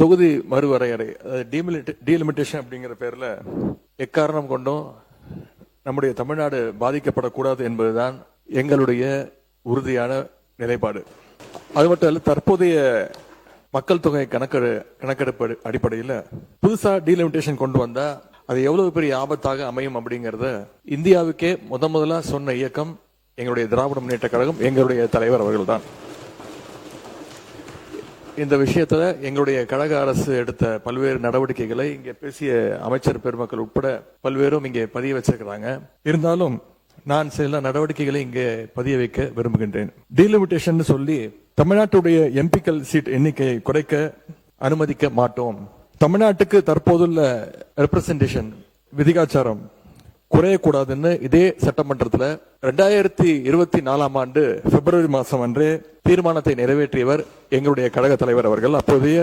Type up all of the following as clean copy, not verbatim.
தொகுதி மறுவரையறை டீலிமிட்டேஷன் அப்படிங்கிற பேர்ல எக்காரணம் கொண்டும் நம்முடைய தமிழ்நாடு பாதிக்கப்படக்கூடாது என்பதுதான் எங்களுடைய உறுதியான நிலைப்பாடு. அது மட்டும் இல்ல, தற்போதைய மக்கள் தொகை கணக்கெடுப்பு அடிப்படையில் புதுசா டீலிமிட்டேஷன் கொண்டு வந்தா அது எவ்வளவு பெரிய ஆபத்தாக அமையும் அப்படிங்கறத இந்தியாவுக்கே முதலா சொன்ன இயக்கம் எங்களுடைய திராவிட முன்னேற்ற கழகம், எங்களுடைய தலைவர் அவர்கள் தான். இந்த விஷயத்துல எங்களுடைய கழக அரசு எடுத்த பல்வேறு நடவடிக்கைகளை இங்கே பேசிய அமைச்சர் பெருமக்கள் உட்பட பல்வேறும் இங்கே பதிய வச்சிருக்கிறாங்க. இருந்தாலும் நான் சில நடவடிக்கைகளை இங்கே பதிய வைக்க விரும்புகின்றேன். டீலிமிட்டேஷன் சொல்லி தமிழ்நாட்டுடைய எம்பிக்கள் சீட் எண்ணிக்கையை குறைக்க அனுமதிக்க மாட்டோம். தமிழ்நாட்டுக்கு தற்போதுள்ள ரெப்ரசன்டேஷன் விதிகாச்சாரம் குறையக்கூடாதுன்னு இதே சட்டமன்றத்தில் 2024 ஆண்டு பிப்ரவரி மாதம் அன்றே தீர்மானத்தை நிறைவேற்றியவர் எங்களுடைய கழக தலைவர் அவர்கள், அப்போதைய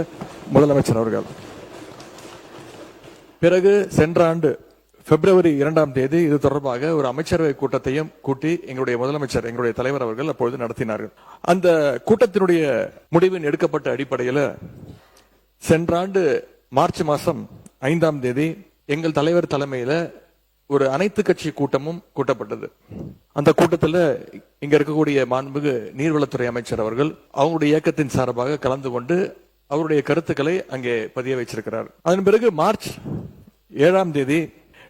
முதலமைச்சர் அவர்கள். பிறகு சென்ற ஆண்டு பிப்ரவரி 2ஆம் தேதி இது தொடர்பாக ஒரு அமைச்சரவை கூட்டத்தையும் கூட்டி எங்களுடைய முதலமைச்சர், எங்களுடைய தலைவர் அவர்கள் அப்பொழுது நடத்தினார்கள். அந்த கூட்டத்தினுடைய முடிவின் எடுக்கப்பட்ட அடிப்படையில் சென்ற ஆண்டு மார்ச் மாதம் 5ஆம் தேதி எங்கள் தலைவர் தலைமையில ஒரு அனைத்து கட்சி கூட்டமும் கூட்டப்பட்டது. அந்த கூட்டத்தில் இங்க இருக்கக்கூடிய மாண்புமிகு நீர்வளத்துறை அமைச்சர் அவர்கள் அவங்களுடைய இயக்கத்தின் சார்பாக கலந்து கொண்டு அவருடைய கருத்துக்களை அங்கே பதிய வைச்சிருக்கிறார். அதன் பிறகு மார்ச் 7ஆம் தேதி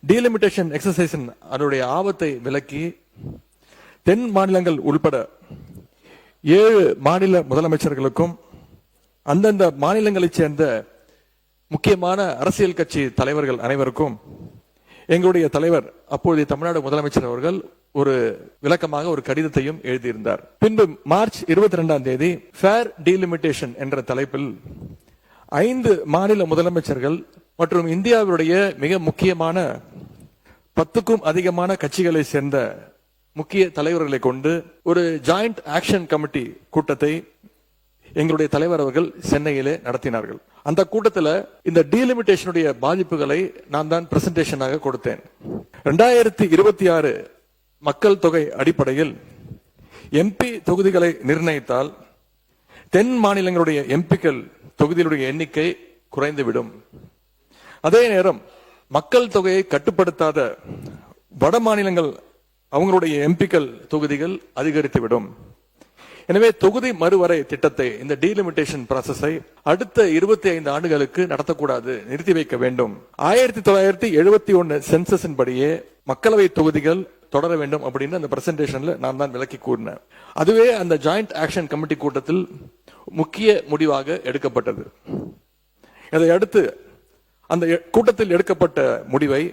டீலிமிட்டேஷன் எக்ஸசைஸ் அதனுடைய ஆபத்தை விலக்கி தென் மாநிலங்கள் உள்பட 7 மாநில முதலமைச்சர்களுக்கும் அந்தந்த மாநிலங்களைச் சேர்ந்த முக்கியமான அரசியல் கட்சி தலைவர்கள் அனைவருக்கும் எங்களுடைய தலைவர் அப்போதைய தமிழ்நாடு முதலமைச்சர் அவர்கள் ஒரு விளக்கமாக ஒரு கடிதத்தையும் எழுதியிருந்தார். பின்பு மார்ச் 22ஆம் தேதி ஃபேர் டீலிமிட்டேஷன் என்ற தலைப்பில் 5 மாநில முதலமைச்சர்கள் மற்றும் இந்தியாவுடைய மிக முக்கியமான 10க்கும் அதிகமான கட்சிகளை சேர்ந்த முக்கிய தலைவர்களை கொண்டு ஒரு ஜாயிண்ட் ஆக்ஷன் கமிட்டி கூட்டத்தை எங்களுடைய தலைவர் அவர்கள் சென்னையிலே நடத்தினார்கள். அந்த கூட்டத்தில் இந்த டீலிமிட்டேஷனுடைய பாதிப்புகளை நான் தான் பிரசன்டேஷனாக கொடுத்தேன். 2026 மக்கள் தொகை அடிப்படையில் எம்பி தொகுதிகளை நிர்ணயித்தால் தென் மாநிலங்களுடைய எம்பிக்கள் தொகுதிகளுடைய எண்ணிக்கை குறைந்துவிடும். அதே நேரம் மக்கள் தொகையை கட்டுப்படுத்தாத வட மாநிலங்கள் அவங்களுடைய எம்பிக்கள் தொகுதிகள் அதிகரித்துவிடும். எனவே தொகுதி மறுவரை திட்டத்தை, இந்த டீலிமிட்டேஷன் ப்ராசஸை அடுத்த 25 ஆண்டுகளுக்கு நடத்தக்கூடாது, நிறுத்தி வைக்க வேண்டும். 1971 சென்சஸின் படியே மக்களவை தொகுதிகள் தொடர வேண்டும் அப்படின்னு அந்த பிரசன்டேஷன்ல நான் தான் விளக்கி கூறினேன். அதுவே அந்த ஜாயிண்ட் ஆக்ஷன் கமிட்டி கூட்டத்தில் முக்கிய முடிவாக எடுக்கப்பட்டது. இதை அடுத்து அந்த கூட்டத்தில் எடுக்கப்பட்ட முடிவை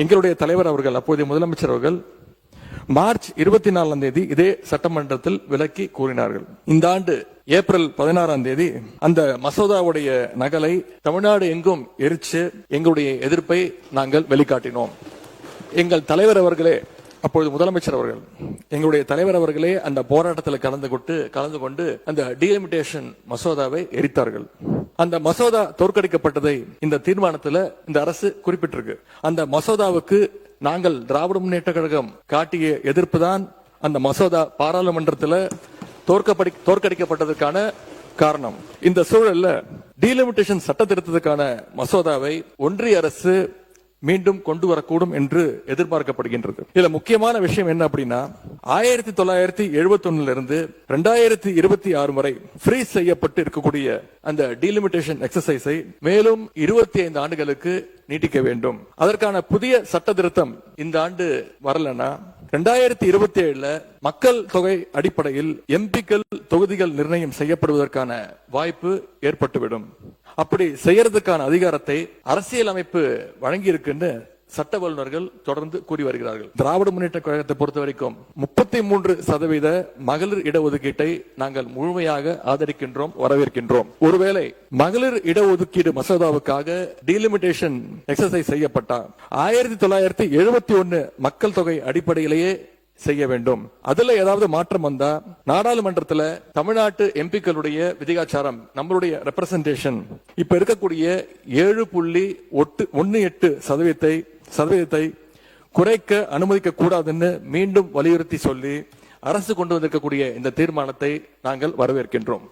எங்களுடைய தலைவர் அவர்கள், அப்போதைய முதலமைச்சர் அவர்கள் மார்ச் 24ஆம் தேதி இதே சட்டமன்றத்தில் விளக்கி கூறினார்கள். இந்த ஆண்டு ஏப்ரல் 16ஆம் தேதி அந்த மசோதாவுடைய நகலை தமிழ்நாடு எங்கும் எரிச்சு எங்களுடைய எதிர்ப்பை நாங்கள் வெளிக்காட்டினோம். எங்கள் தலைவர் அவர்களே, அப்பொழுது முதலமைச்சர் அவர்கள், எங்களுடைய தலைவர் அவர்களே அந்த போராட்டத்தில் கலந்து கொண்டு அந்த டீலிமிட்டேஷன் மசோதாவை எரித்தார்கள். அந்த மசோதா தோற்கடிக்கப்பட்டதை இந்த தீர்மானத்தில் இந்த அரசு குறிப்பிட்டிருக்கு. அந்த மசோதாவுக்கு நாங்கள் திராவிட முன்னேற்ற கழகம் காட்டிய எதிர்ப்பு தான் அந்த மசோதா பாராளுமன்றத்தில் தோற்கடிக்கப்பட்டதற்கான காரணம். இந்த சூழல்ல டீலிமிட்டேஷன் சட்ட திருத்தத்துக்கான மசோதாவை ஒன்றிய அரசு மீண்டும் கொண்டு வரக்கூடும் என்று எதிர்பார்க்கப்படுகின்றது. இதுல முக்கியமான விஷயம் என்ன அப்படின்னா, 1971 இருந்து 2026 வரை ஃப்ரீஸ் செய்யப்பட்டு இருக்கக்கூடிய அந்த டீலிமிட்டேஷன் எக்ஸசைஸை மேலும் 25 ஆண்டுகளுக்கு நீட்டிக்க வேண்டும். அதற்கான புதிய சட்ட திருத்தம் இந்த ஆண்டு வரலன்னா 2027 மக்கள் தொகை அடிப்படையில் எம்பிக்கள் தொகுதிகள் நிர்ணயம் செய்யப்படுவதற்கான வாய்ப்பு ஏற்பட்டுவிடும். அப்படி செய்யறதுக்கான அதிகாரத்தை அரசியல் அமைப்பு வழங்கி இருக்குன்னு சட்ட வல்லுநர்கள் தொடர்ந்து கூறி வருகிறார்கள். திராவிட முன்னேற்ற கழகத்தை பொறுத்த வரைக்கும் 33% மகளிர் இடஒதுக்கீட்டை நாங்கள் முழுமையாக ஆதரிக்கின்றோம், வரவேற்கின்றோம். ஒருவேளை மகளிர் இடஒதுக்கீடு மசோதாவுக்காக டீலிமிட்டேஷன் எக்ஸசைஸ் செய்யப்பட்டா 1971 மக்கள் தொகை அடிப்படையிலேயே செய்ய வேண்டும். அதுல ஏதாவது மாற்றம் வந்தா நாடாளுமன்றத்தில் தமிழ்நாட்டு எம்பிக்களுடைய விதிகாச்சாரம், நம்மளுடைய ரெப்ரசன்டேஷன் இப்ப இருக்கக்கூடிய 7.18% சதவீதத்தை குறைக்க அனுமதிக்க கூடாதுன்னு மீண்டும் வலியுறுத்தி சொல்லி அரசு கொண்டு வந்திருக்கக்கூடிய இந்த தீர்மானத்தை நாங்கள் வரவேற்கின்றோம்.